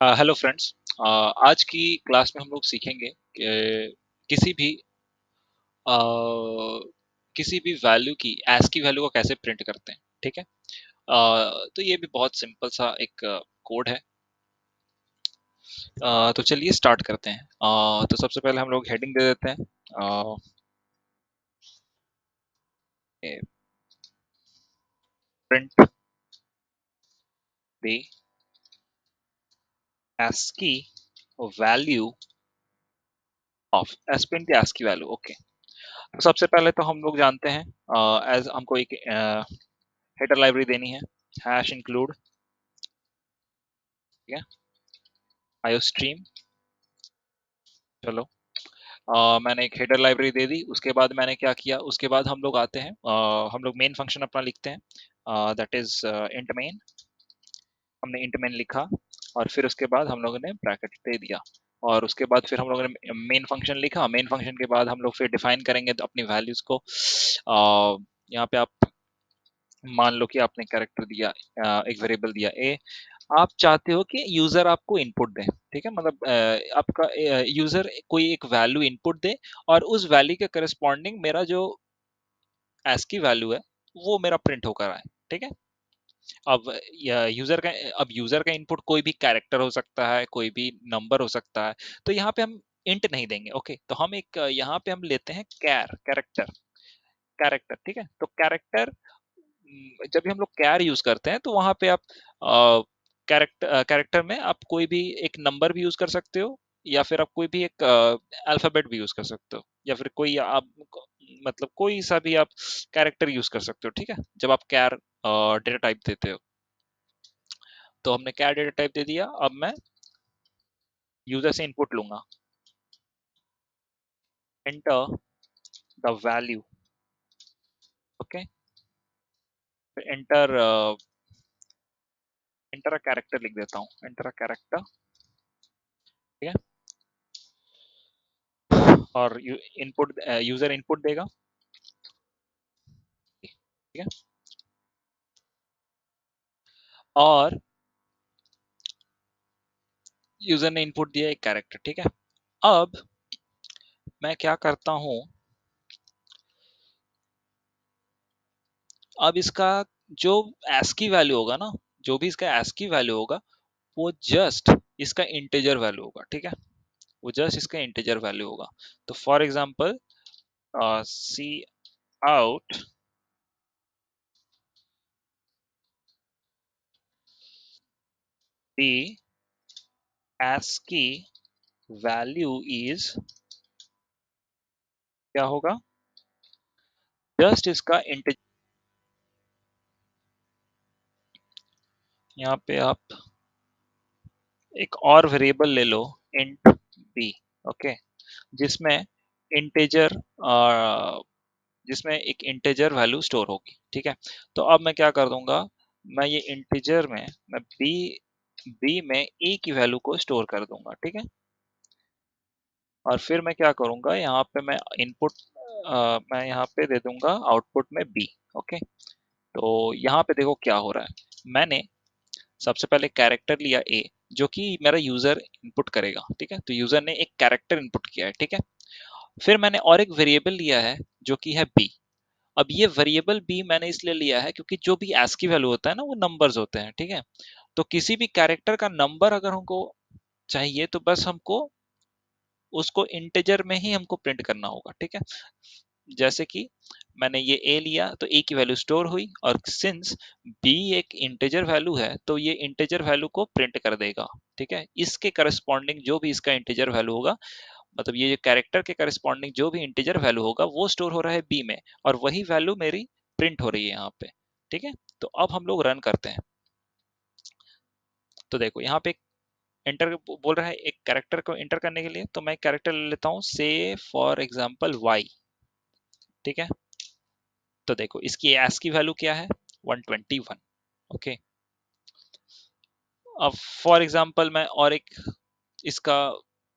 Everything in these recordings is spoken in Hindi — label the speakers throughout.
Speaker 1: Hello friends. आज की क्लास में हम लोग सीखेंगे कि किसी भी अ, किसी भी वैल्यू की ASCII वैल्यू को कैसे प्रिंट करते हैं। ठीक है। तो ये भी बहुत सिंपल सा एक कोड है। तो चलिए स्टार्ट करते हैं। तो सबसे पहले हम लोग हेडिंग दे देते हैं। Print the ASCII value of print the ASCII value. Okay. तो सबसे पहले तो हम लोग जानते हैं एज हमको एक हेडर लाइब्रेरी देनी है, हैश इंक्लूड। ठीक है। आईओस्ट्रीम। चलो, मैंने एक हेडर लाइब्रेरी दे दी। उसके बाद मैंने क्या किया, उसके बाद हम लोग आते हैं, हम लोग मेन फंक्शन अपना लिखते हैं, दैट इज इंट मेन। हमने इंट मेन लिखा और फिर उसके बाद हम लोगों ने ब्रैकेट दे दिया। और उसके बाद फिर हम लोगों ने मेन फंक्शन लिखा। मेन फंक्शन के बाद हम लोग फिर डिफाइन करेंगे तो अपनी वैल्यूज को। यहाँ पे आप मान लो कि आपने कैरेक्टर दिया, एक वेरिएबल दिया ए। आप चाहते हो कि यूजर आपको इनपुट दे। ठीक है, मतलब आपका यूजर कोई एक वैल्यू इनपुट दे और उस वैल्यू के करस्पॉन्डिंग मेरा जो ASCII वैल्यू है वो मेरा प्रिंट होकर आए। ठीक है। अब यूजर का अब यूजर का इनपुट कोई भी कैरेक्टर हो सकता है, कोई भी नंबर हो सकता है। तो यहाँ पे हम इंट नहीं देंगे। ओके, तो हम एक यहाँ पे हम लेते हैं कैरेक्टर। कैरेक्टर, ठीक है। तो कैरेक्टर, जब भी हम लोग कैर यूज करते हैं तो वहां पे आप कैरेक्टर में आप कोई भी एक नंबर भी यूज कर सकते हो, या फिर आप कोई भी एक अल्फाबेट भी यूज कर सकते हो, या फिर कोई आप मतलब कोई सा भी आप कैरेक्टर यूज कर सकते हो। ठीक है, जब आप कैर डेटा टाइप देते हो। तो हमने कैर डेटा टाइप दे दिया। अब मैं यूजर से इनपुट लूंगा, enter the value. Okay, enter enter a character लिख देता हूँ, एंटर अ कैरेक्टर। ठीक है। और इनपुट, यूजर इनपुट देगा। ठीक है। और यूजर ने इनपुट दिया एक कैरेक्टर। ठीक है। अब मैं क्या करता हूं, अब इसका जो ASCII वैल्यू होगा ना, जो भी इसका ASCII वैल्यू होगा वो जस्ट इसका इंटीजर वैल्यू होगा। ठीक है, वो जस्ट इसका इंटीजर वैल्यू होगा। तो for example, see out the ASCII value is, क्या होगा, जस्ट इसका इंटीजर। यहाँ पे आप एक और वेरिएबल ले लो, इंट बी। ओके, जिसमें इंटीजर, जिसमें एक इंटीजर वैल्यू स्टोर होगी। ठीक है। तो अब मैं क्या कर दूंगा, मैं ये इंटीजर में मैं बी में ए की वैल्यू को स्टोर कर दूंगा। ठीक है। और फिर मैं क्या करूंगा, यहाँ पे मैं इनपुट, मैं यहाँ पे दे दूंगा आउटपुट में बी। ओके। तो यहाँ पे देखो क्या हो रहा है, मैंने सबसे पहले कैरेक्टर लिया ए, जो कि मेरा यूजर इनपुट करेगा। ठीक है, तो यूजर ने एक कैरेक्टर इनपुट किया है। ठीक है। फिर मैंने और एक वेरिएबल लिया है जो कि है बी। अब ये वेरिएबल बी मैंने इसलिए लिया है क्योंकि जो भी ASCII वैल्यू होता है ना वो नंबर्स होते हैं। ठीक है। तो किसी भी कैरेक्टर का नंबर अगर हमको चाहिए तो बस हमको उसको इंटीजर में ही हमको प्रिंट करना होगा। ठीक है। जैसे कि मैंने ये ए लिया तो ए की वैल्यू स्टोर हुई, और सिंस बी एक इंटीजर वैल्यू है तो ये इंटीजर वैल्यू को प्रिंट कर देगा। ठीक है, इसके करस्पॉन्डिंग जो भी इसका इंटीजर वैल्यू होगा, मतलब ये कैरेक्टर के करस्पॉन्डिंग जो भी इंटीजर वैल्यू होगा वो स्टोर हो रहा है बी में, और वही वैल्यू मेरी प्रिंट हो रही है यहाँ पे। ठीक है। तो अब हम लोग रन करते हैं। तो देखो यहाँ पे एंटर बोल रहा है एक कैरेक्टर को एंटर करने के लिए, तो मैं कैरेक्टर ले लेता हूँ, से फॉर एग्जांपल वाई। ठीक है। तो देखो इसकी एस की वैल्यू क्या है, 121। ओके। अब फॉर एग्जांपल मैं और एक इसका,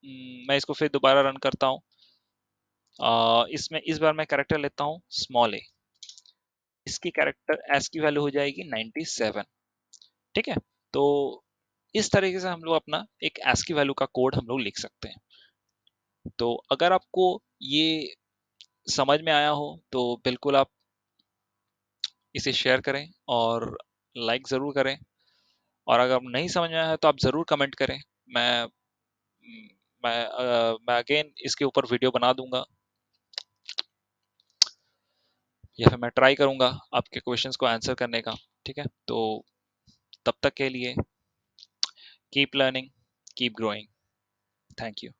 Speaker 1: मैं इसको फिर दोबारा रन करता हूँ। इसमें इस बार मैं कैरेक्टर लेता हूँ स्मॉल ए। इसकी कैरेक्टर एस की वैल्यू हो जाएगी 97। ठीक है। तो इस तरीके से हम लोग अपना एक ASCII वैल्यू का कोड हम लोग लिख सकते हैं। तो अगर आपको ये समझ में आया हो तो बिल्कुल आप इसे शेयर करें और लाइक ज़रूर करें, और अगर नहीं समझ में आया है तो आप ज़रूर कमेंट करें। मैं मैं अगेन इसके ऊपर वीडियो बना दूंगा, या फिर मैं ट्राई करूंगा आपके क्वेश्चंस को आंसर करने का। ठीक है, तो तब तक के लिए keep learning, keep growing. Thank you.